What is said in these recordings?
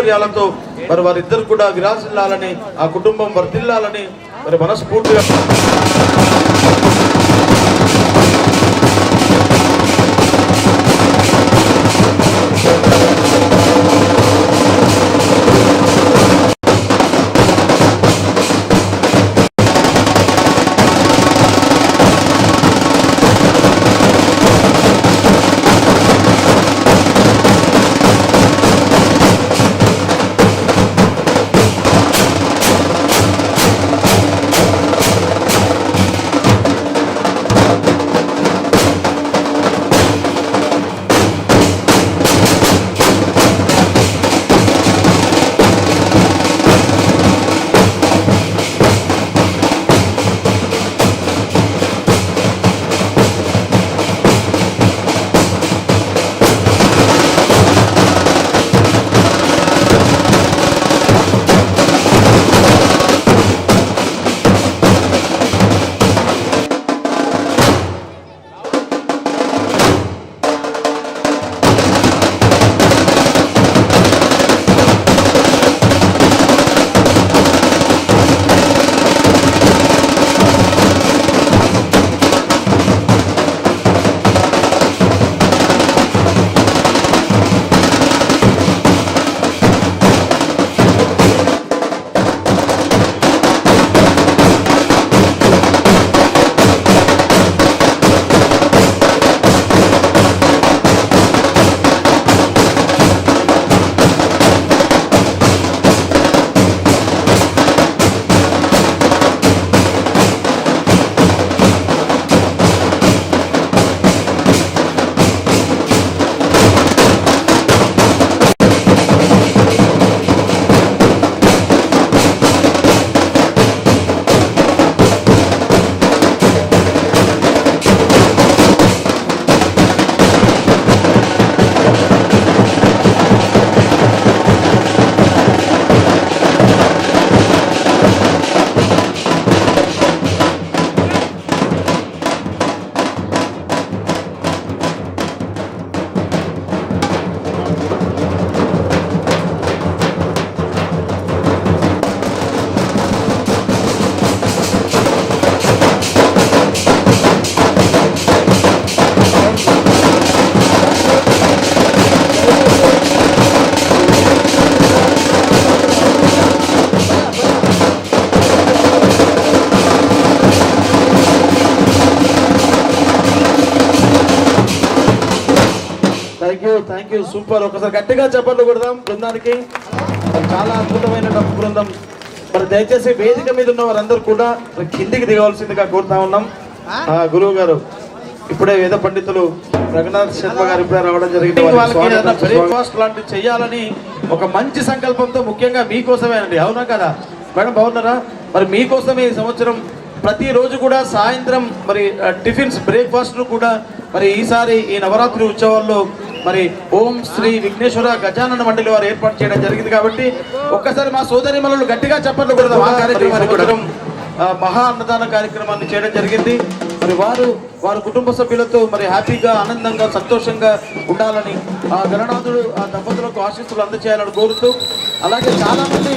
సౌకర్యాలతో మరి వారిద్దరు కూడా విరాజిల్లాలని, ఆ కుటుంబం వర్ధిల్లాలని మరి మనస్ఫూర్తిగా థ్యాంక్ యూ సూపర్. ఒకసారి గట్టిగా చెప్పండి కొడదాం బృందానికి. చాలా అద్భుతమైన డప్పు బృందం. మరి దయచేసి వేదిక మీద ఉన్న వారందరూ కూడా కిందికి దిగవలసిందిగా కోరుతా ఉన్నాం. గురువు గారు ఇప్పుడే వేద పండితులు రఘునాథ్ శర్మ గారు ఇప్పుడే రావడం జరిగింది. బ్రేక్ఫాస్ట్ లాంటివి చేయాలని ఒక మంచి సంకల్పంతో, ముఖ్యంగా మీకోసమేనండి. అవునా కదా మేడం, బాగున్నారా? మరి మీకోసమే ఈ సంవత్సరం ప్రతిరోజు కూడా సాయంత్రం మరి టిఫిన్స్ బ్రేక్ఫాస్ట్ కూడా మరి ఈసారి ఈ నవరాత్రి ఉత్సవాల్లో మరి ఓం శ్రీ విఘ్నేశ్వర గజానన మండలి వారు ఏర్పాటు చేయడం జరిగింది. కాబట్టి ఒక్కసారి మా సోదరి మనలు గట్టిగా చెప్పండి కూడా ఆ కార్యక్రమాన్ని మహా అన్నదాన కార్యక్రమాన్ని చేయడం జరిగింది. మరి వారి కుటుంబ సభ్యులతో మరి హ్యాపీగా, ఆనందంగా, సంతోషంగా ఉండాలని ఆ గణనాథుడు ఆ దంపతులకు ఆశీస్సులు అందజేయాలని కోరుతూ, అలాగే చాలామంది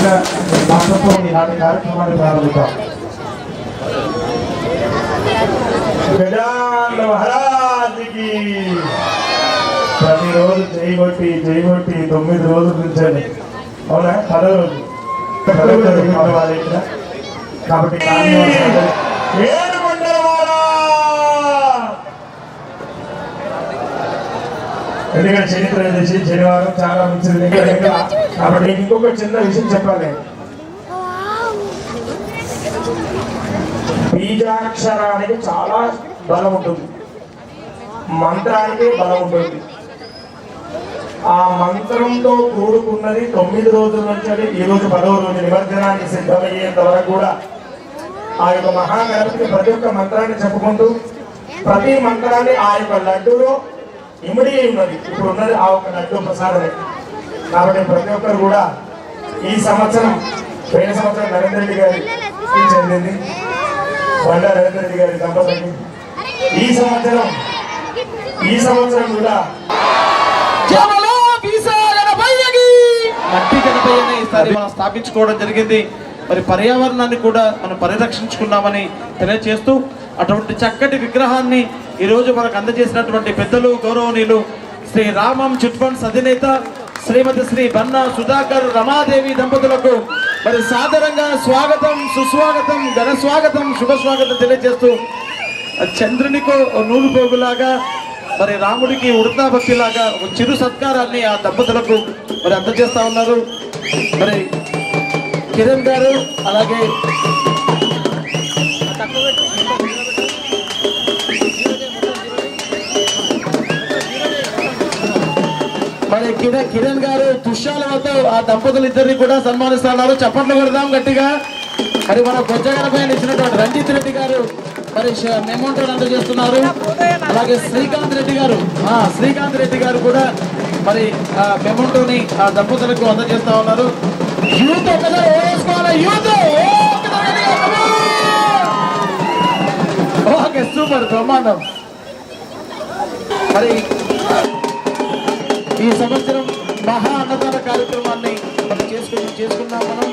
చిన్న మాటలతో ఈనాటి కార్యక్రమాన్ని ప్రారంభిద్దాం. గజానన మహారాజుకి ప్రతిరోజు చేయబట్టి 9 రోజులు నుంచండి. అవునా? 10 రోజు కాబట్టి ఎందుకంటే చరిత్ర చేసి శనివారం చాలా మంచిది కాబట్టి ఇంకొక చిన్న విషయం చెప్పాలి. బీజాక్షరానికి చాలా బలం ఉంటుంది, మంత్రానికి బలం ఉంటుంది. ఆ మంత్రంతో కూడుకున్నది 9 రోజుల నుంచి ఈ రోజు 10వ రోజు నిమజ్జనానికి సిద్ధమయ్యేంత వరకు కూడా ఆ యొక్క మహాగణపతికి ప్రతి ఒక్క మంత్రాన్ని చెప్పుకుంటూ ప్రతి మంత్రాన్ని ఆ యొక్క లడ్డూలో ఇమిడి ఉన్నది. ఇప్పుడు ఉన్నది ఆ ఒక లడ్డూ ప్రసాదమే. కాబట్టి ప్రతి ఒక్కరు కూడా ఈ సంవత్సరం పోయిన సంవత్సరం నరేంద్ర రెడ్డి గారి చెందింది, బండా నరేంద్ర రెడ్డి గారి దంపతులకి ఈ సంవత్సరం కూడా మట్టి గణపయ్యని ఈసారి మనం స్థాపించుకోవడం జరిగింది. మరి పర్యావరణాన్ని కూడా మనం పరిరక్షించుకున్నామని తెలియజేస్తూ అటువంటి చక్కటి విగ్రహాన్ని ఈరోజు మనకు అందజేసినటువంటి పెద్దలు గౌరవనీయులు శ్రీ రామం చిట్ ఫండ్స్ అధినేత శ్రీమతి శ్రీ బన్నా సుధాకర్ రమాదేవి దంపతులకు మరి సాదరంగా స్వాగతం, సుస్వాగతం, ఘన స్వాగతం, శుభ స్వాగతం తెలియజేస్తూ చంద్రునికో నూలు పోగులాగా మరి రాముడికి ఉడతా భక్తిలాగా ఒక చిరు సత్కారాన్ని ఆ దంపతులకు మరి అందజేస్తా ఉన్నారు. మరి కిరణ్ గారు అలాగే మరి కిరణ్ గారు తుష్యాలతో ఆ దంపతులు ఇద్దరిని కూడా సన్మానిస్తున్నారు. చప్పట్లు కొడదాం గట్టిగా. మరి మన బొజ్జగనపైన ఇచ్చినటువంటి రంజిత్ రెడ్డి గారు మరి మెమోంటో అందజేస్తున్నారు. అలాగే శ్రీకాంత్ రెడ్డి గారు కూడా మరి ఆ మెమోంటోని ఆ దంపతులకు అందజేస్తా ఉన్నారు. యూత్ ఒకసారి వేసుకోవాలి. యూత్ ఓకే, సూపర్, బ్రహ్మాండం. మరి ఈ సంవత్సరం మహా అన్నదాన కార్యక్రమాన్ని మనం చేసుకున్నాం. మనం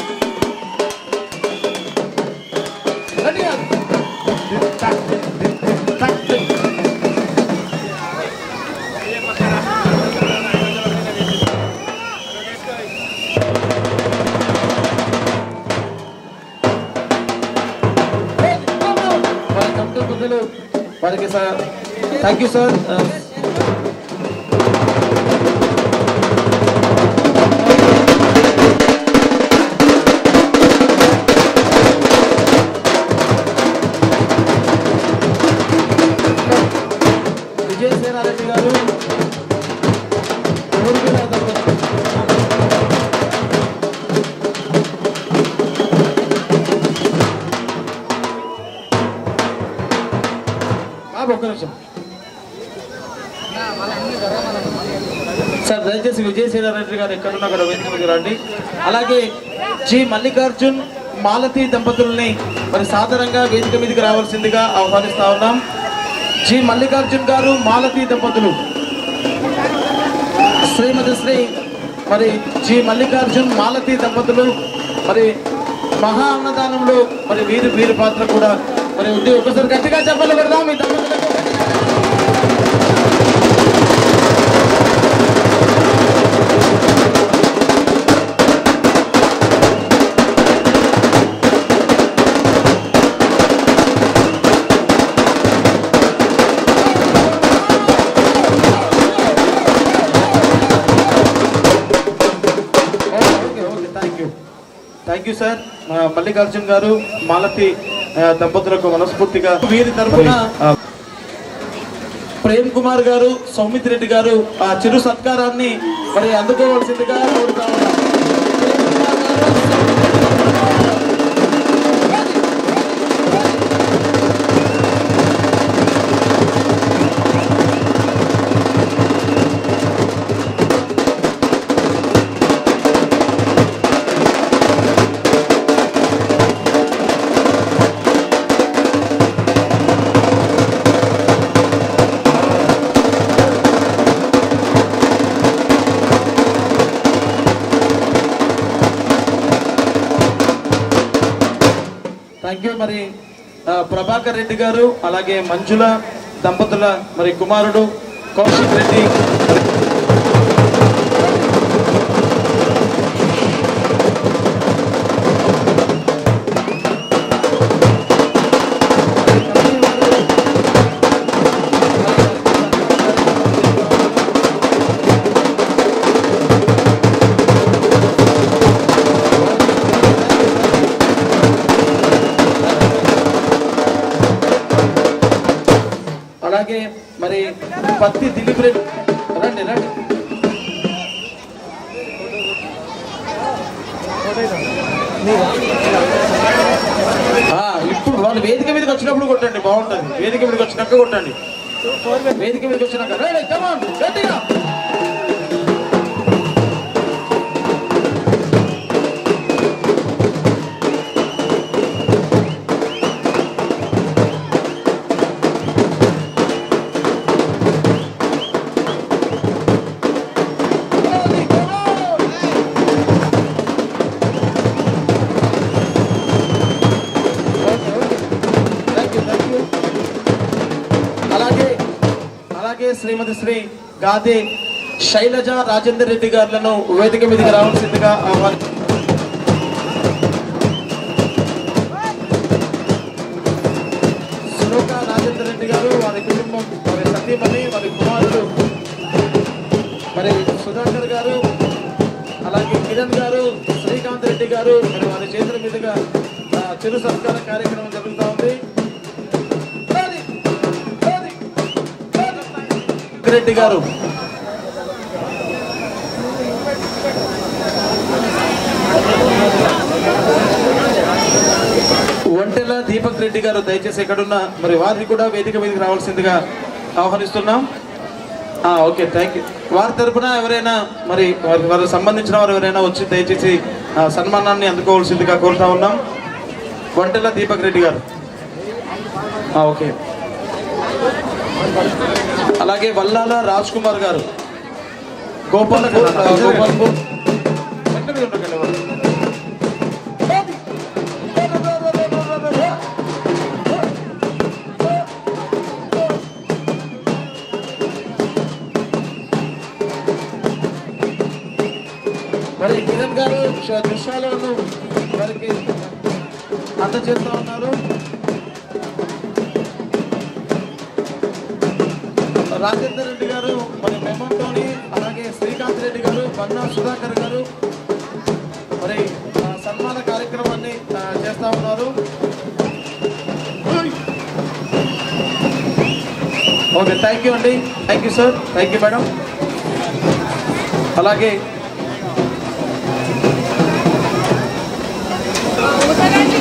వారికి సార్ థ్యాంక్ యూ సార్. విజయసేనారెడ్డి గారు ఒక్క నిమిషం సార్, దయచేసి విజయసేనారెడ్డి గారు ఎక్కడున్నా అక్కడ వేదిక మీద రండి. అలాగే జి మల్లికార్జున్ మాలతి దంపతుల్ని మరి సాధారణంగా వేదిక మీదకి రావాల్సిందిగా ఆహ్వానిస్తా ఉన్నాం. జి మల్లికార్జున్ గారు మాలతి దంపతులు శ్రీమతి శ్రీ మరి జి మల్లికార్జున్ మాలతి దంపతులు మరి మహా అన్నదానంలో మరి వీరి పాత్ర కూడా మరి ఉంది. ఒకసారి గట్టిగా చెప్పలు పెడదాం ఈ దంపతులకు. Thank you sir. మల్లికార్జున్ గారు మాలతి దంపతులకు మనస్ఫూర్తిగా వీరి తరఫున ప్రేమ్ కుమార్ గారు, సౌమిత్ రెడ్డి గారు ఆ చిరు సత్కారాన్ని మరి అందుకోవాల్సిందిగా కోరుతా ఉన్నారు. Thank you. మరి ప్రభాకర్ రెడ్డి గారు అలాగే మంజుల దంపతుల మరి కుమారుడు కౌశిక్ రెడ్డి. అలాగే మరి పత్తి దిలీప్ రెడ్డి రండి రండి. ఇప్పుడు వాళ్ళు వేదిక మీదకి వచ్చినప్పుడు కొట్టండి, బాగుంటుంది. వేదిక మీదకి వచ్చినాక కొట్టండి. వేదిక మీదకి వచ్చినాక గట్టిగా. శ్రీమతి శ్రీ గాదే శైలజ రాజేందర్ రెడ్డి గారులను వేదిక మీదకి రావాల్సిందిగా సులోక రాజేందర్ రెడ్డి గారు, వారి కుటుంబం, వారి సతీమణి, వారి కుమారుడు మరి సుధాకర్ గారు, అలాగే కిరణ్ గారు, శ్రీకాంత్ రెడ్డి గారు మరి వారి చేతుల మీదుగా చిరు సత్కార కార్యక్రమం జరుగుతూ ఉంది. రెడ్డి గారు, ఒంటెల దీపక్ రెడ్డి గారు దయచేసి ఎక్కడున్నా మరి వారిని కూడా వేదిక మీదకి రావాల్సిందిగా ఆహ్వానిస్తున్నాం. Okay, thank you. వారి తరఫున ఎవరైనా మరి వారికి సంబంధించిన వారు ఎవరైనా వచ్చి దయచేసి సన్మానాన్ని అందుకోవాల్సిందిగా కోరుతా ఉన్నాం. ఒంటెల దీపక్ రెడ్డి గారు. ఓకే. అలాగే వల్లాల రాజ్ కుమార్ గారు, గోపాల్పూర్. మరి కిరణ్ గారు దృశ్యాలను వారికి అందజేస్తా ఉన్నారు. రాజేందర్ రెడ్డి గారు, మరి మెమంటోని, అలాగే శ్రీకాంత్ రెడ్డి గారు, బన్నా సుధాకర్ గారు మరి సన్మాన కార్యక్రమాన్ని చేస్తా ఉన్నారు. ఓకే, థ్యాంక్ యూ అండి. Thank you sir. Thank you madam. అలాగే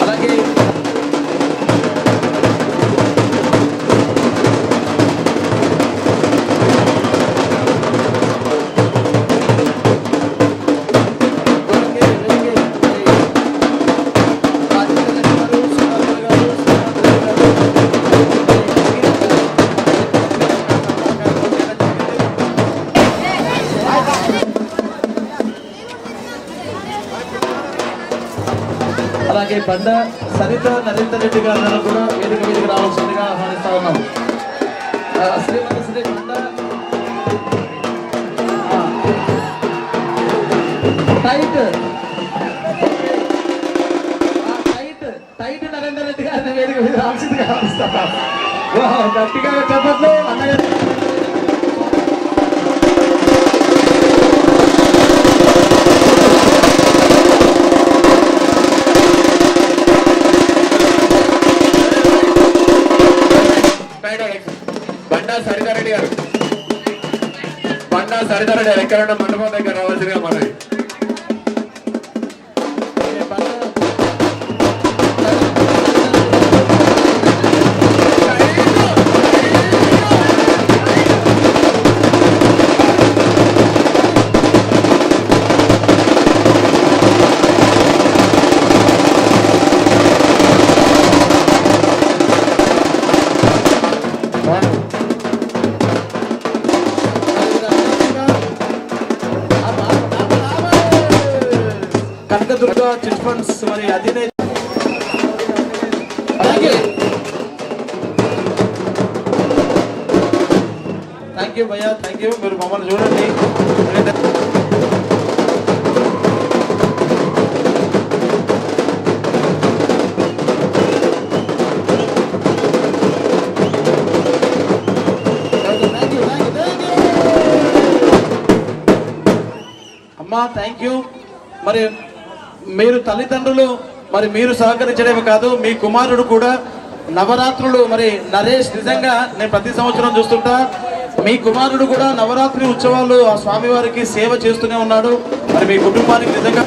అలాగే అలాగే బండ సరిత నరేందర్ రెడ్డి గారు కూడా వేదిక మీదకి రావాల్సిందిగా ఆహ్వానిస్తా ఉన్నాం. శ్రీమతి శ్రీ బండ టైట్ నరేందర్ రెడ్డి గారిని వేదిక మీద రావాల్సిందిగా ఆహ్వానిస్తా. గట్టిగా చెప్పట్లు అన్నగారు. బండా సరితారెడ్డి గారు ఎక్కడ మండపం దగ్గర రావాల్సిందిగా మనది. కనకదుర్గ చిట్ ఫండ్స్ మరి అధినేత థ్యాంక్ యూ భయ్యా, థ్యాంక్ యూ. మీరు మమ్మల్ని చూడండి. అమ్మా థ్యాంక్ యూ. మరి మీరు తల్లిదండ్రులు మరి మీరు సహకరించడమే కాదు, మీ కుమారుడు కూడా నవరాత్రులు మరి నరేష్ నిజంగా నేను ప్రతి సంవత్సరం చూస్తుంటా, మీ కుమారుడు కూడా నవరాత్రి ఉత్సవాలు ఆ స్వామివారికి సేవ చేస్తూనే ఉన్నాడు. మరి మీ కుటుంబానికి నిజంగా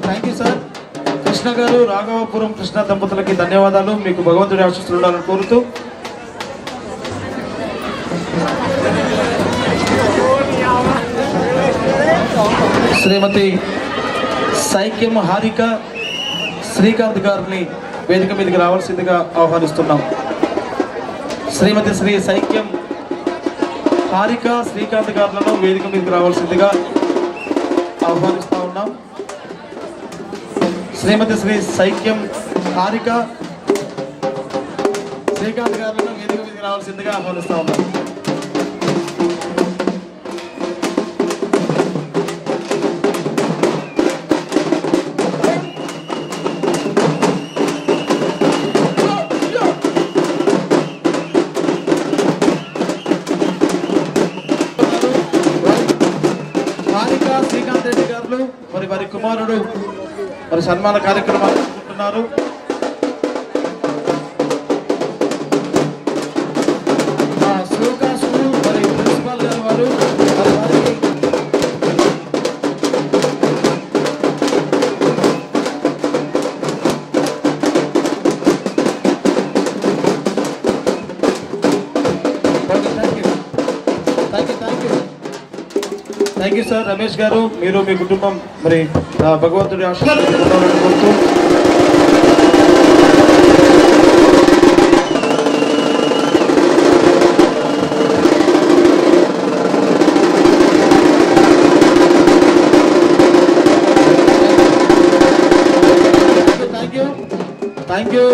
థ్యాంక్ యూ సార్. కృష్ణ గారు, రాఘవపురం కృష్ణ దంపతులకి ధన్యవాదాలు. మీకు భగవంతుడి ఆశీస్సులు ఉండాలని కోరుతూ శ్రీమతి సైక్యం హారిక శ్రీకాంత్ గారిని వేదిక మీదకి రావాల్సిందిగా ఆహ్వానిస్తున్నాం. శ్రీమతి శ్రీ సైక్యం హారిక శ్రీకాంత్ గారులను వేదిక మీదకి రావాల్సిందిగా ఆహ్వానిస్తూ ఉన్నాం. శ్రీమతి శ్రీ సైక్యం హారిక శ్రీకాంత్ గారులను వేదిక మీదకి రావాల్సిందిగా ఆహ్వానిస్తూ ఉన్నాం. శ్రీకాంత్ రెడ్డి గారు మరి వారి కుమారుడు మరి సన్మాన కార్యక్రమాలు జరుపుకుంటున్నారు. శ్లోకాసులు మరి ప్రిన్సిపాల్ గారు వారు థ్యాంక్ యూ సార్. రమేష్ గారు, మీరు మీ కుటుంబం మరి భగవంతుడి ఆశీర్వాదాలను కోరుతూ థ్యాంక్ యూ.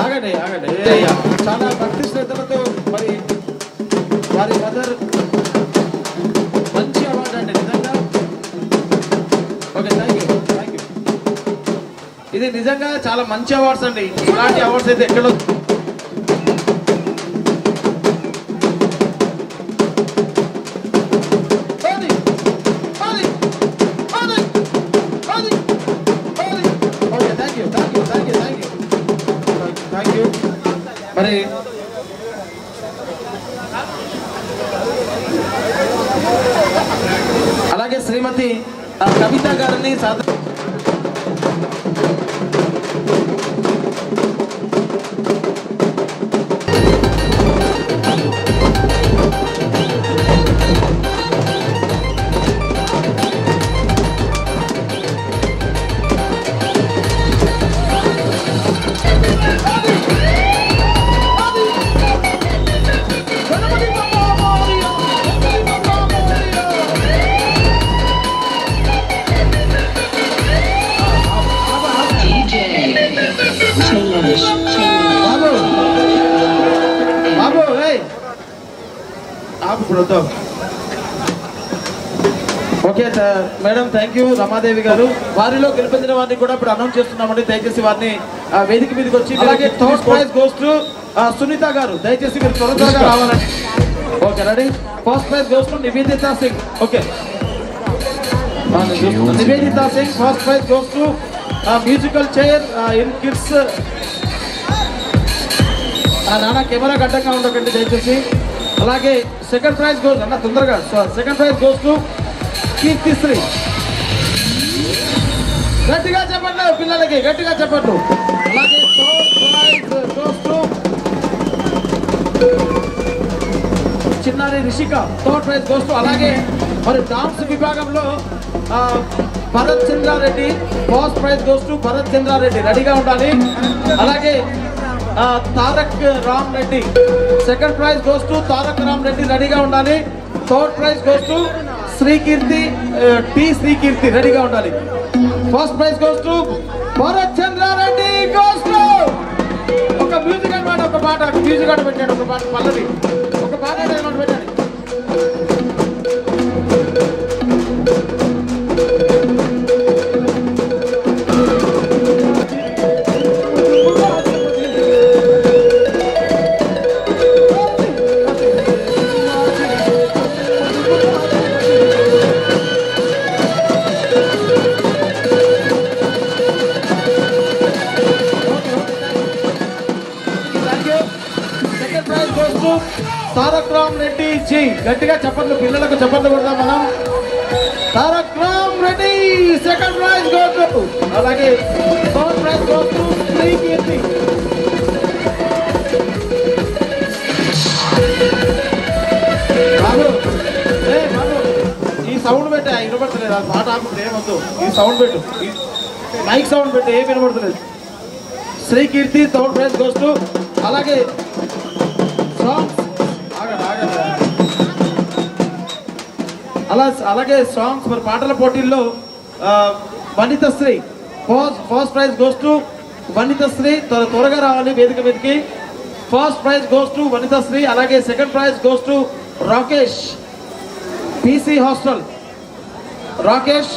ఆగండి ఆగండి. చాలా భక్తి శ్రద్ధలతో మరి వారి మదర్ మంచి అవార్డు అండి నిజంగా. Okay thank you. ఇది నిజంగా చాలా మంచి అవార్డ్స్ అండి. ఇలాంటి అవార్డ్స్ అయితే ఎక్కడో మరి అలాగే శ్రీమతి కవిత గారిని ఇప్పుడు వద్దాం. Okay madam, thank you Ramadevi గారు. వారిలో గెలిపించిన వారిని కూడా ఇప్పుడు అనౌన్స్ చేస్తున్నామండి. దయచేసి వారిని వేదిక మీదకి వచ్చి, అలాగే third prize goes to Sunitha గారు. దయచేసి మీరు త్వరగా రావాలండి. Okay ready. First prize goes to Nivedita Singh. Okay Nivedita Singh. First prize goes to musical chair in kids. నాన్న కెమెరా గడ్డంగా ఉండకండి దయచేసి. అలాగే సెకండ్ ప్రైజ్ గోస్ అన్న తొందరగా. Second prize goes to Keerthisri. గట్టిగా చెప్పండి పిల్లలకి, గట్టిగా చెప్పండి. అలాగే చిన్నారి Rishika third prize goes to. అలాగే మరి డాన్స్ విభాగంలో Bharath Chandrareddy first prize goes to Bharat Chandra Reddy. రెడీగా ఉండాలి. అలాగే Tarak Ram Reddy second prize goes to Tarak Ram Reddy. రెడీగా ఉండాలి. Third prize goes to Srikeerthi T Srikeerthi. రెడీగా ఉండాలి. First prize goes to Bharat Chandra Reddy. Goes to ఒక మ్యూజిక్ అనమాట. ఒక పాట మ్యూజిక్ ఆట పెట్టాడు. ఒక పాట పల్లవి ఒక పాట పెట్టాడు. తారక్ రామ్ రెడ్డి జీ. గట్టిగా చెప్పండి పిల్లలకు, చెప్పండి కొడదాం మనం. Tarak Ram Reddy second prize goes to. అలాగే third prize goes to Srikeerthi. బాబు బాబు ఈ సౌండ్ పెట్టే వినపడతలేదు. అది మాట ఆపుతుంది ఏమొద్దు. ఈ సౌండ్ పెట్టు, మైక్ సౌండ్ పెట్టు, ఏం వినపడతలేదు. Srikeerthi third prize goes to. అలాగే అలాగే సాంగ్స్ మరి పాటల పోటీల్లో Vanithasri first prize goes to Vanithasri. త్వరగా రావాలి వేదిక మీదకి. First prize goes to Vanithasri. అలాగే second prize goes to Rakesh PC hostel. Rakesh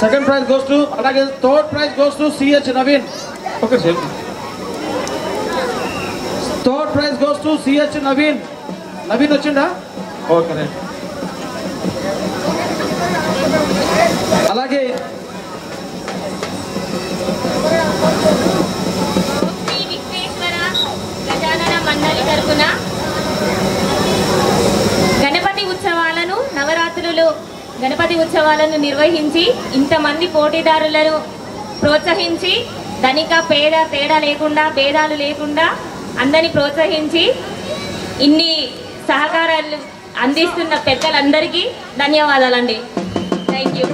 second prize goes to. అలాగే third prize goes to CH Naveen. Okay third prize goes to CH Naveen. Naveen వచ్చిండా? Okay right. అలాగే గజానన మండలి తరపున గణపతి ఉత్సవాలను నవరాత్రులు గణపతి ఉత్సవాలను నిర్వహించి ఇంతమంది పోటీదారులను ప్రోత్సహించి ధనిక పేద తేడా లేకుండా భేదాలు లేకుండా అందరినీ ప్రోత్సహించి ఇన్ని సహకారాలు అందిస్తున్న పెద్దలందరికీ ధన్యవాదాలండి. Thank you.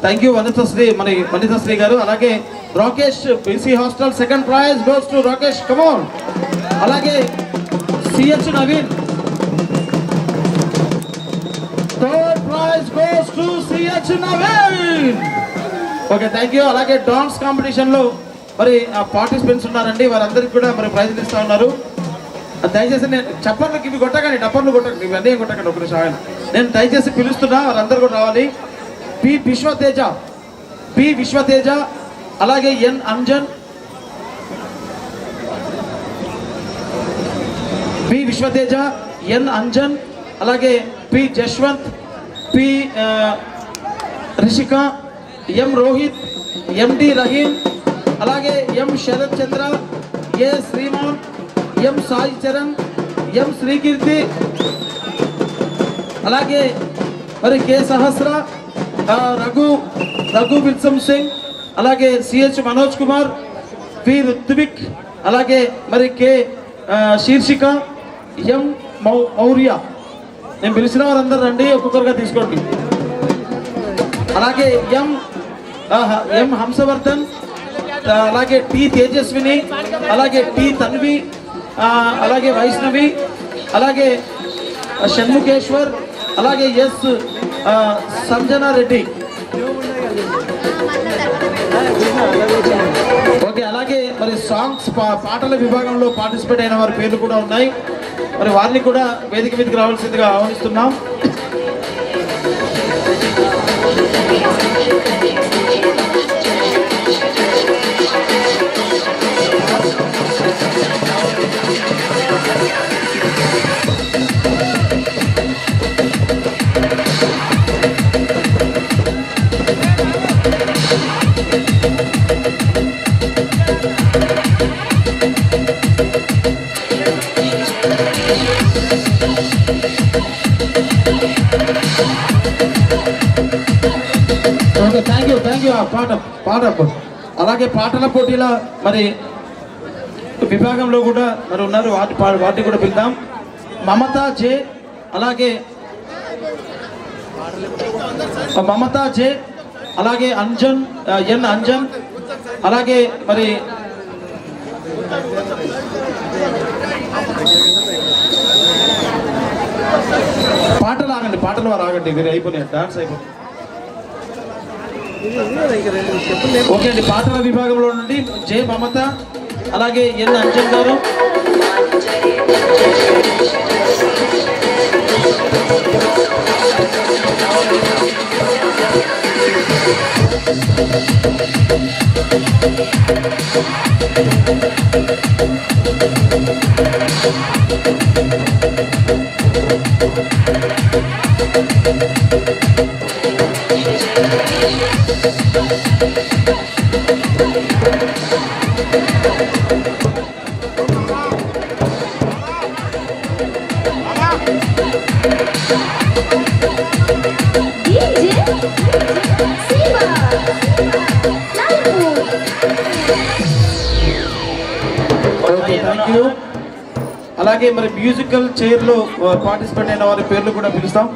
Thank you Vanithasri, మన వనితశ్రీ గారు. అలాగే Rakesh BC hostel second prize goes to Rakesh. Come on. అలాగే CH Naveen third prize goes to CH Naveen. Okay thank you. అలాగే డాన్స్ కాంపిటీషన్లో మరి పార్టిసిపెంట్స్ ఉన్నారండి. వారందరికీ కూడా మరి ప్రైజ్లు ఇస్తూ ఉన్నారు. దయచేసి నేను చప్పర్లకు ఇవి కొట్టకండి, డప్పర్లు కొట్టకండి, ఇవన్నీ కొట్టకండి. ఒక నిమిషం నేను దయచేసి పిలుస్తున్నా, వారందరూ కూడా రావాలి. పి విశ్వతేజ, అలాగే ఎన్ అంజన్, పి విశ్వతేజ, ఎన్ అంజన్, అలాగే పి జశ్వంత్, పి రిషిక, ఎం రోహిత్, ఎండి రహీం, అలాగే ఎం శరత్ చంద్ర, ఏ శ్రీమాన్, ఎం సాయి చరణ్, ఎం శ్రీకీర్తి, అలాగే మరి కె సహస్ర, రఘు విల్సం సింగ్, అలాగే సిహెచ్ మనోజ్ కుమార్, పి రుత్విక్, అలాగే మరి కె శీర్షిక, ఎం మౌర్య. నేను పిలిచిన వారందరూ రండి, ఒక్కొక్కరుగా తీసుకోండి. అలాగే ఎం హంసవర్ధన్, అలాగే టి తేజస్విని, అలాగే టి తన్వి, అలాగే వైష్ణవి, అలాగే షణ్ముఖేశ్వర్, అలాగే ఎస్ సంజనా రెడ్డి. ఓకే అలాగే మరి సాంగ్స్ పాటల విభాగంలో పార్టిసిపేట్ అయిన వారి పేర్లు కూడా ఉన్నాయి. మరి వారిని కూడా వేదిక మీదకి రావాల్సిందిగా ఆహ్వానిస్తున్నాం. Thank you. పాట అలాగే పాటల పోటీల మరి విభాగంలో కూడా మరి ఉన్నారు, వాటిని కూడా పిలుద్దాం. మమతా జే, అలాగే అంజన్ అంజన్, అలాగే మరి పాటలు వారు ఆగండి, మీరు అయిపోయినాయి, డాన్స్ అయిపోయింది. ఓకే అండి, పాటల విభాగంలో నుండి జే మమత, అలాగే అంజన్ గారు, థ్యాంక్ యూ. అలాగే మరి మ్యూజికల్ చైర్ లో పార్టిసిపేట్ అయిన వారి పేర్లు కూడా పిలుస్తాం.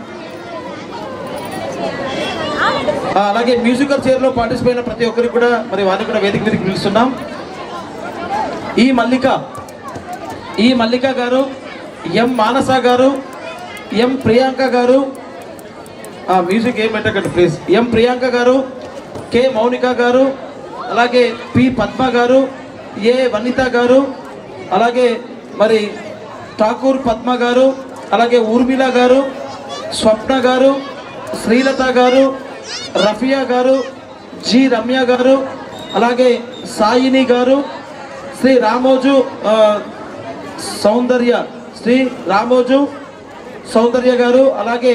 అలాగే మ్యూజికల్ చైర్ లో పార్టిసిపేట్ అయిన ప్రతి ఒక్కరికి కూడా మరి వారిని కూడా వేదిక మీదకి పిలుస్తున్నాం. ఈ మల్లిక గారు, మానస గారు, ప్రియాంక గారు, మ్యూజిక్ ఏం పెట్టకండి ప్లీజ్, ప్రియాంక గారు, కే మౌనిక గారు, అలాగే పి పద్మ గారు, వనిత గారు, అలాగే మరి ఠాకూర్ పద్మ గారు, అలాగే ఊర్మిళ గారు, స్వప్న గారు, శ్రీలత గారు, రఫియా గారు, జి రమ్య గారు, అలాగే సాయిని గారు, శ్రీ రామోజు సౌందర్య గారు, అలాగే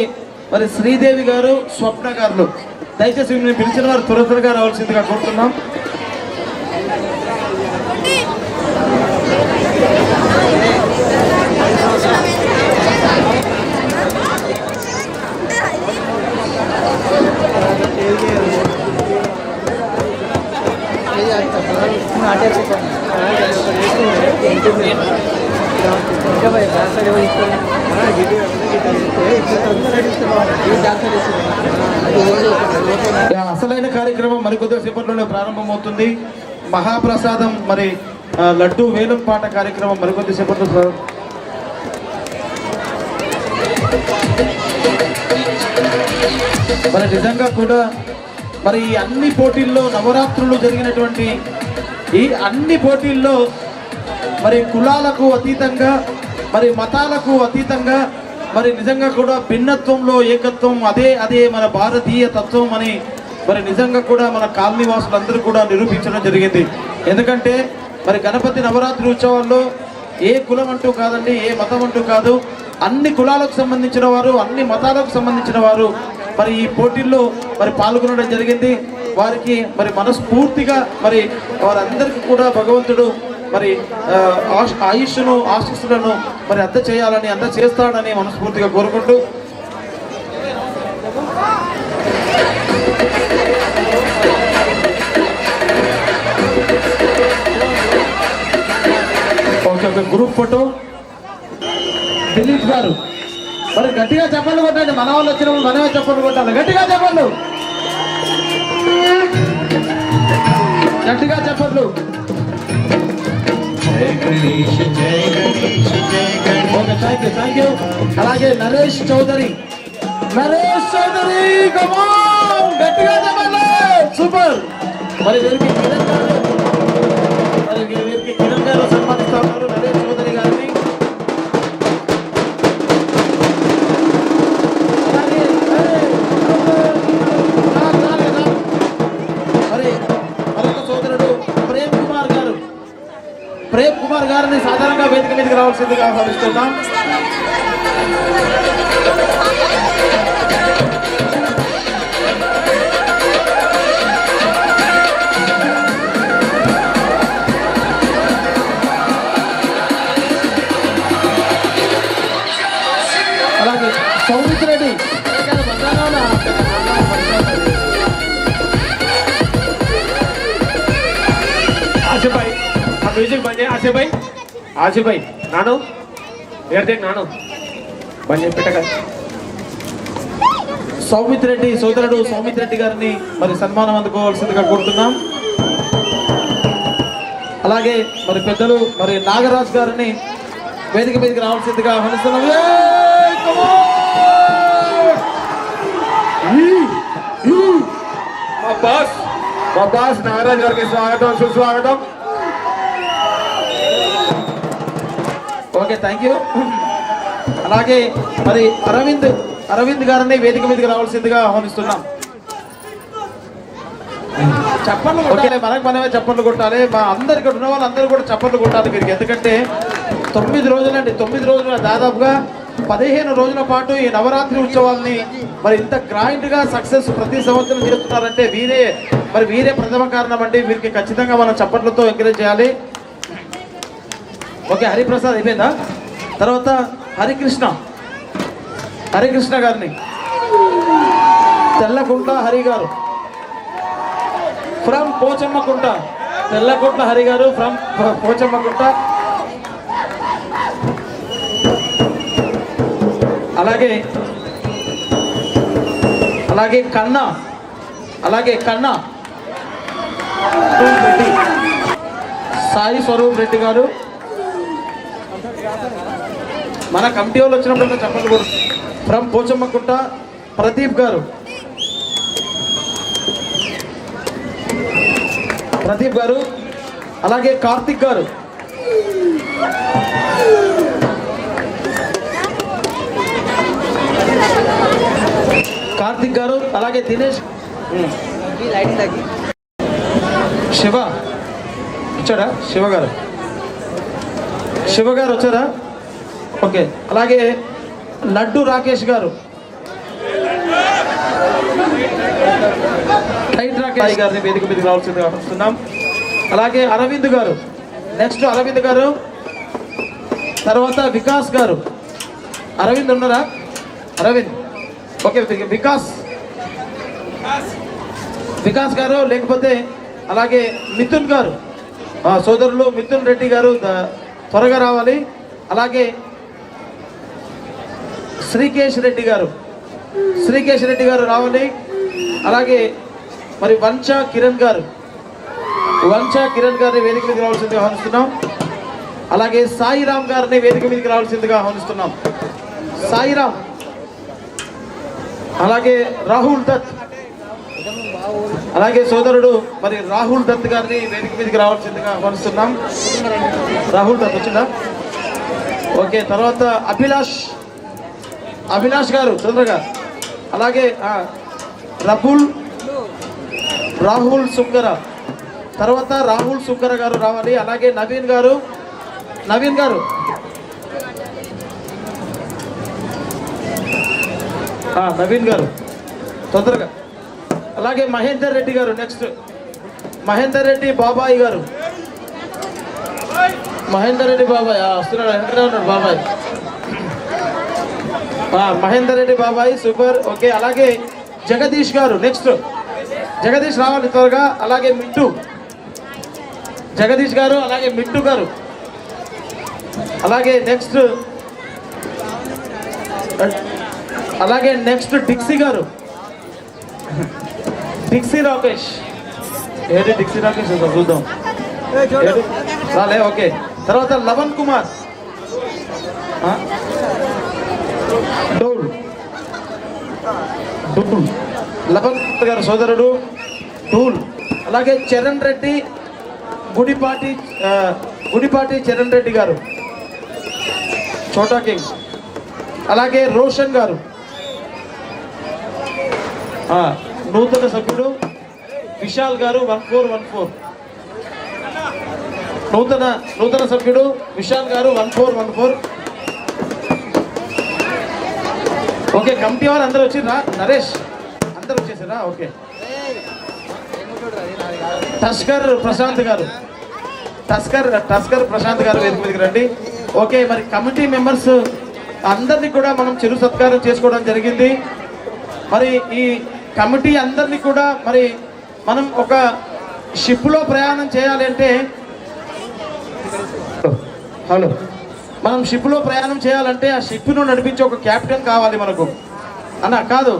మరి శ్రీదేవి గారు, స్వప్న గారు. దయచేసి మేము పిలిచిన వారు త్వరగా రావాల్సిందిగా కోరుతున్నాం. అసలైన కార్యక్రమం మరికొద్ది సేపట్లోనే ప్రారంభమవుతుంది. మహాప్రసాదం మరి లడ్డు వేలం పాట కార్యక్రమం మరికొద్ది సేపట్లో. మరి నిజంగా కూడా మరి ఈ అన్ని పోటీల్లో నవరాత్రులు జరిగినటువంటి ఈ అన్ని పోటీల్లో మరి కులాలకు అతీతంగా, మరి మతాలకు అతీతంగా, మరి నిజంగా కూడా భిన్నత్వంలో ఏకత్వం, అదే మన భారతీయ తత్వం అని మరి నిజంగా కూడా మన కాలనీ వాసులందరూ కూడా నిరూపించడం జరిగింది. ఎందుకంటే మరి గణపతి నవరాత్రి ఉత్సవాల్లో ఏ కులం అంటూ కాదండి, ఏ మతం అంటూ కాదు, అన్ని కులాలకు సంబంధించిన వారు, అన్ని మతాలకు సంబంధించిన వారు మరి ఈ పోటీల్లో మరి పాల్గొనడం జరిగింది. వారికి మరి మనస్ఫూర్తిగా మరి వారందరికీ కూడా భగవంతుడు మరి ఆయుష్ను, ఆశీస్సులను మరి అందచేస్తాడని మనస్ఫూర్తిగా కోరుకుంటూ ఒక గ్రూప్ ఫోటో. దిలీప్ గారు మరి గట్టిగా చెప్పండి కొట్టండి, మన వాళ్ళు వచ్చినప్పుడు మనమే చెప్పండి కొట్టాలి, గట్టిగా చెప్పండి, గట్టిగా చెప్పండి. Thank you. అలాగే నరేష్ చౌదరి, గట్టిగా చెప్పండి, సూపర్. మరి వీరికి కుమార్ గారిని సాధారణంగా వేదిక మీదకి రావాల్సిందిగా ఆహ్వానిస్తున్నాం. అలాగే సౌమిత్ రెడ్డి आसिफ भाई हम म्यूजिक बन जाए. आसिफ भाई नानो यार देख नानो बन जाए पिटका. సౌమిత్ రెడ్డి సోదరుడు సౌమిత్ రెడ్డి గారిని మరి సన్మానం అందుకోవాల్సిందిగా కోరుతున్నాం. అలాగే మరి పెద్దలు మరి నాగరాజ్ గారిని వేదిక మీదకి రావాల్సిందిగా ఆహ్వానిస్తున్నాం. మా బాస్ నాగరాజ్ గారికి స్వాగతం సుస్వాగతం. Okay, thank you. అలాగే మరి అరవింద్ గారిని వేదిక మీదకి రావాల్సిందిగా ఆహ్వానిస్తున్నాం. చప్పట్లు కొట్టాలి, మనమే చప్పట్లు కొట్టాలి. మా అందరికి ఉన్న వాళ్ళందరూ కూడా చప్పట్లు కొట్టాలి వీరికి. ఎందుకంటే 9 రోజులండి, 9 రోజుల దాదాపుగా 15 రోజుల పాటు ఈ నవరాత్రి ఉత్సవాల్ని మరి ఇంత గ్రాండ్ గా సక్సెస్ ప్రతి సంవత్సరం చేస్తున్నారంటే వీరే ప్రథమ కారణం అండి. వీరికి ఖచ్చితంగా మనం చప్పట్లతో ఎంకరేజ్ చేయాలి. ఓకే, హరిప్రసాద్ అయిపోయిందా? తర్వాత హరికృష్ణ గారిని తెల్లకుంట హరి గారు ఫ్రమ్ పోచమ్మకుంట, తెల్లకుంట హరి గారు ఫ్రమ్ పోచమ్మకుంట. అలాగే కన్నా రెడ్డి, సాయి స్వరూప్ రెడ్డి గారు. మన కమిటీ వాళ్ళు వచ్చినప్పుడు చెప్పండి కూడా. ఫ్రమ్ పోచమ్మకుంట ప్రదీప్ గారు, అలాగే కార్తిక్ గారు, అలాగే దినేష్. శివ గారు వచ్చారా? ఓకే, అలాగే లడ్డు రాకేష్ గారు, టైట్ రాకేష్ గారిని వేదిక మీదకి రావాల్సిందిగా ఆహ్వానిస్తున్నాం. అలాగే అరవింద్ గారు, నెక్స్ట్ అరవింద్ గారు, తర్వాత వికాస్ గారు. అరవింద్ ఉన్నారా? అరవింద్, ఓకే. వికాస్ గారు, లేకపోతే అలాగే మిథున్ గారు, సోదరులు మిథున్ రెడ్డి గారు త్వరగా రావాలి. అలాగే శ్రీకేష్ రెడ్డి గారు రావాలి. అలాగే మరి వంచా కిరణ్ గారిని వేదిక మీదకి రావాల్సిందిగా ఆహ్వానిస్తున్నాం. అలాగే సాయిరామ్ గారిని వేదిక మీదకి రావాల్సిందిగా ఆహ్వానిస్తున్నాం. సాయిరామ్, అలాగే రాహుల్ దత్, అలాగే సోదరుడు మరి రాహుల్ దత్ గారిని వేదిక మీదకి రావాల్సిందిగా ఆహ్వానిస్తున్నాం. రాహుల్ దత్ వచ్చిందా? ఓకే, తర్వాత అభిలాష్ గారు తొందరగా. అలాగే రాహుల్ సుంకర, తర్వాత రాహుల్ సుంకర గారు రావాలి. అలాగే నవీన్ గారు తొందరగా. అలాగే మహేందర్ రెడ్డి గారు, నెక్స్ట్ మహేందర్ రెడ్డి బాబాయ్ గారు. మహేందర్ రెడ్డి బాబాయ్ వస్తున్నాడు. బాబాయ్ మహేందర్ రెడ్డి బాబాయ్, సూపర్. ఓకే, అలాగే జగదీష్ గారు, నెక్స్ట్ జగదీష్ రావాలి త్వరగా. అలాగే జగదీష్ గారు, అలాగే మిట్టు గారు. అలాగే నెక్స్ట్ డిక్సీ గారు, డిక్సీ రాకేష్. డిక్సీ రాకేష్ చూద్దాం. రాలే, ఓకే. తర్వాత లవన్ కుమార్, లవన్ గారు సోదరుడు టూల్. అలాగే చరణ్ రెడ్డి, గుడిపాటి చరణ్ రెడ్డి గారు, చోటా కింగ్. అలాగే రోషన్ గారు, నూతన సభ్యుడు విశాల్ గారు 1414. నూతన సభ్యుడు విశాల్ గారు 1414. ఓకే, కమిటీ వారు అందరూ వచ్చిర్రా? నరేష్ అందరూ వచ్చేసారా? ఓకే. టస్కర్ ప్రశాంత్ గారు వేదిక మీదకి రండి. ఓకే, మరి కమిటీ మెంబర్స్ అందరినీ కూడా మనం చిరు సత్కారం చేసుకోవడం జరిగింది. మరి ఈ కమిటీ అందరినీ కూడా మరి మనం ఒక షిప్లో ప్రయాణం చేయాలి అంటే మనం షిప్లో ప్రయాణం చేయాలంటే ఆ షిప్ను నడిపించే ఒక క్యాప్టెన్ కావాలి మనకు అన్న. కాదు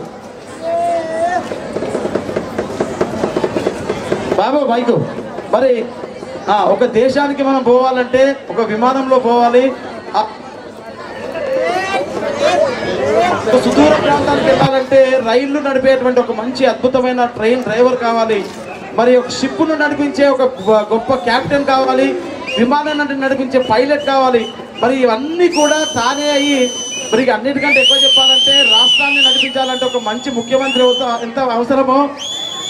బాబు బైకు. మరి ఒక దేశానికి మనం పోవాలంటే ఒక విమానంలో పోవాలి, సుదూర ప్రాంతానికి వెళ్ళాలంటే రైళ్లు నడిపేటువంటి ఒక మంచి అద్భుతమైన ట్రైన్ డ్రైవర్ కావాలి, మరి ఒక షిప్ను నడిపించే ఒక గొప్ప క్యాప్టెన్ కావాలి, విమానాన్ని నడిపించే పైలట్ కావాలి. మరి ఇవన్నీ కూడా తానే అయ్యి మరి అన్నిటికంటే ఎక్కువ చెప్పాలంటే రాష్ట్రాన్ని నడిపించాలంటే ఒక మంచి ముఖ్యమంత్రి ఎంత అవసరమో,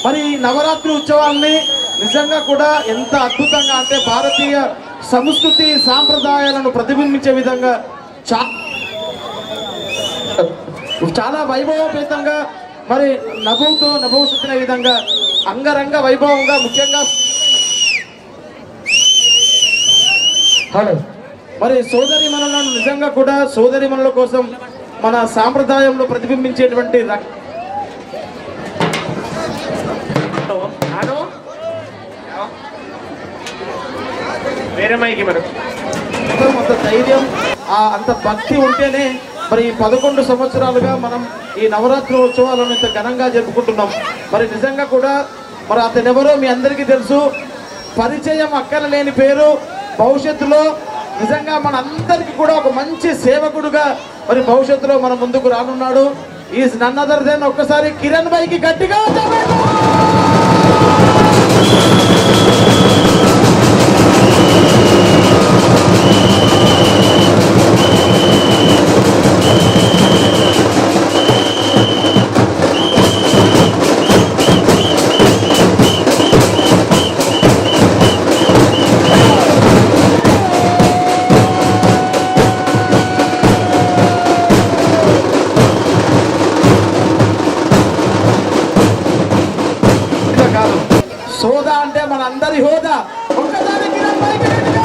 మరి నవరాత్రి ఉత్సవాల్ని నిజంగా కూడా ఎంత అద్భుతంగా అంటే భారతీయ సంస్కృతి సాంప్రదాయాలను ప్రతిబింబించే విధంగా చాలా వైభవపేతంగా మరి నభూషించిన విధంగా అంగరంగ వైభవంగా ముఖ్యంగా మరి సోదరిమణులను నిజంగా కూడా సోదరిమణుల కోసం మన సాంప్రదాయంలో ప్రతిబింబించేటువంటి వేరే మైకి మనకు అంత ధైర్యం అంత భక్తి ఉంటేనే మరి 11 సంవత్సరాలుగా మనం ఈ నవరాత్రి ఉత్సవాలను ఇంత ఘనంగా జరుపుకుంటున్నాం. మరి నిజంగా కూడా మరి అతనెవరో మీ అందరికీ తెలుసు, పరిచయం అక్కరలేని పేరు. భవిష్యత్తులో నిజంగా మన అందరికీ కూడా ఒక మంచి సేవకుడుగా మరి భవిష్యత్తులో మన ముందుకు రానున్నాడు. ఈజ్ నన్ అదర్ దెన్ ఒక్కసారి కిరణ్ భాయ్కి గట్టిగా సోదా అంటే మన అందరి హోదా. ఒక్కసారి కిరణ్ భాయ్కి గట్టిగా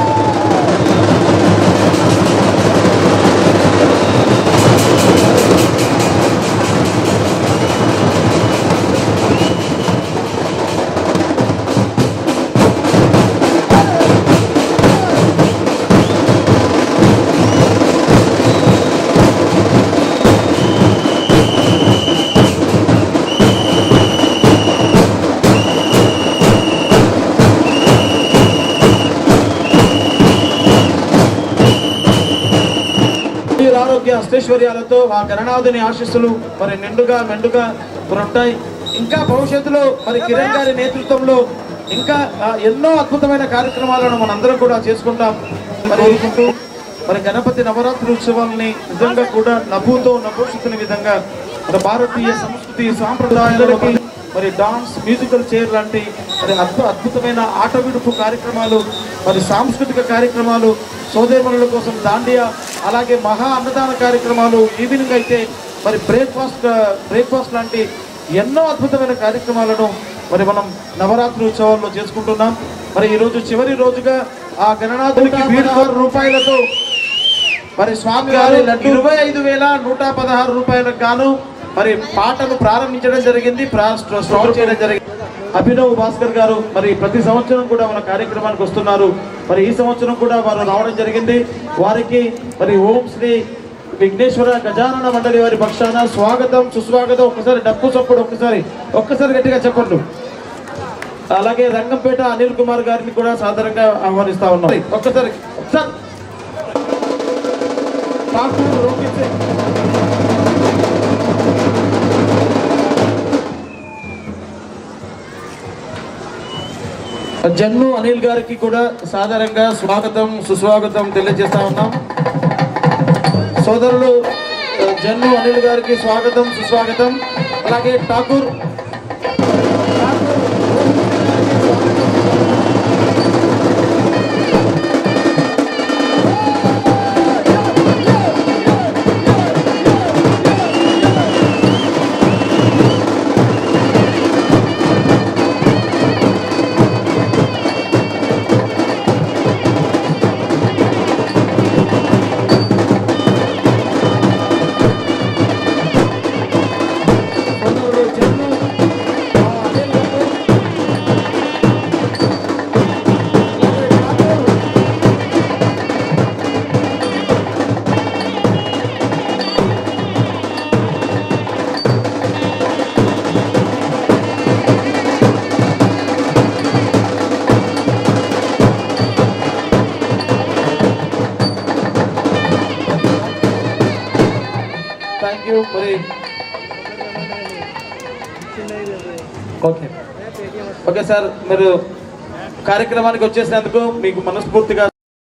ఆరోగ్య అష్టైశ్వర్యాలతో ఆ గణనాథుని ఆశీస్సులు మరి నిండుగా మెండుగా ఉంటాయి. ఇంకా భవిష్యత్తులో మరి కిరణ్ గారి నేతృత్వంలో ఇంకా ఎన్నో అద్భుతమైన కార్యక్రమాలను మనందరం కూడా చేసుకుంటాం. మరి గణపతి నవరాత్రి ఉత్సవాలని నిజంగా కూడా నభూషితుని విధంగా మన భారతీయ సంస్కృతి సాంప్రదాయాలకి మరి డాన్స్, మ్యూజికల్ చైర్ లాంటి మరి అద్భుతమైన ఆట విడుపు కార్యక్రమాలు, మరి సాంస్కృతిక కార్యక్రమాలు, సోదరిమణుల కోసం దాండియా, అలాగే మహా అన్నదాన కార్యక్రమాలు, ఈవినింగ్ అయితే మరి బ్రేక్ఫాస్ట్ లాంటి ఎన్నో అద్భుతమైన కార్యక్రమాలను మరి మనం నవరాత్రి ఉత్సవాల్లో చేసుకుంటున్నాం. మరి ఈరోజు చివరి రోజుగా ఆ గణనాథునికి 7,000 రూపాయలతో మరి స్వామి గారు 25,116 రూపాయలకు గాను మరి పాటను ప్రారంభించడం జరిగింది, స్టార్ట్ చేయడం జరిగింది. అభినవ్ భాస్కర్ గారు మరి ప్రతి సంవత్సరం కూడా మన కార్యక్రమానికి వస్తున్నారు. మరి ఈ సంవత్సరం కూడా వారు రావడం జరిగింది. వారికి మరి ఓం శ్రీ విఘ్నేశ్వర గజానన మండలి వారి పక్షాన స్వాగతం, సుస్వాగతం. ఒక్కసారి డప్పు చప్పుడు ఒక్కసారి గట్టిగా చెప్పండి. అలాగే రంగంపేట అనిల్ కుమార్ గారిని కూడా సాధారణంగా ఆహ్వానిస్తా ఉన్నాం. ఒక్కసారి జన్ను అనిల్ గారికి కూడా సాధారణంగా స్వాగతం, సుస్వాగతం తెలియజేస్తా ఉన్నాం. సోదరులు జన్ను అనిల్ గారికి స్వాగతం, సుస్వాగతం. అలాగే ఠాకూర్ థ్యాంక్ యూ. మరి ఓకే ఓకే సార్, మీరు కార్యక్రమానికి వచ్చేసినందుకు మీకు మనస్ఫూర్తిగా